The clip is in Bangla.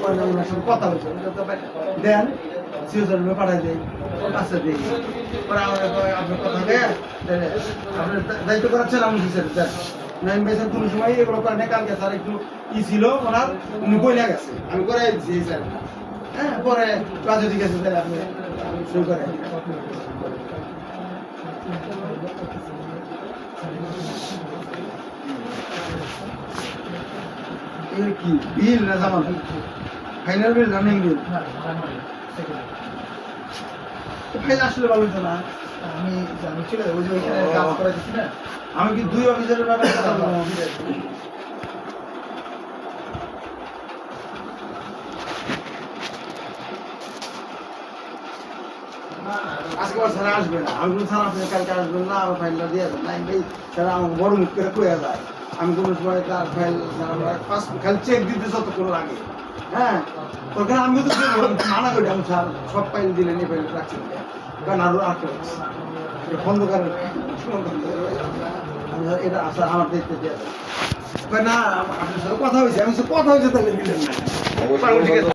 ওনার সঙ্গে কথা হয়েছে দেন সিওজনে পাঠাই দেয় কাছে দিই পরে আপনার কথা দেয় আপনার দায়িত্ব করাচ্ছেন আমি স্যার দেন নাইন ভাই কোনো সময় এগুলো করে না কালকে স্যার একটু ই ছিল ওনার উনি বইলা গেছে আমি করে দিচ্ছি স্যার হ্যাঁ পরে কাজে ঠিক আছে স্যার আপনি সই করে কি বিল না জামান ফাইনাল বিল রানিং বিল ফাইল আসলে ভালো হতো না আমি ছিল ওই যে ওইখানে কাজ করা দিচ্ছি না আমি কি দুই অফিসারের ব্যাপারে আজকে স্যার আসবে না আমি স্যার আপনি কালকে আসবেন না আমার ফাইলটা দিয়ে দেন নাই ভাই স্যার আমাকে বড় মুখ করে কয়ে যায় আমি কোনো সময় তার ফাইল ফার্স্ট খালি চেক দিতে যতক্ষণ লাগে হ্যাঁ ওখানে আমি তো মানা করি আমি স্যার সব ফাইল দিলেন এই ফাইল রাখছেন কারণ আরো আটকে বন্ধ করেন এটা স্যার আমার দায়িত্ব দিয়ে না আপনার সাথে কথা হয়েছে আমি কথা হয়েছে তাহলে দিলেন না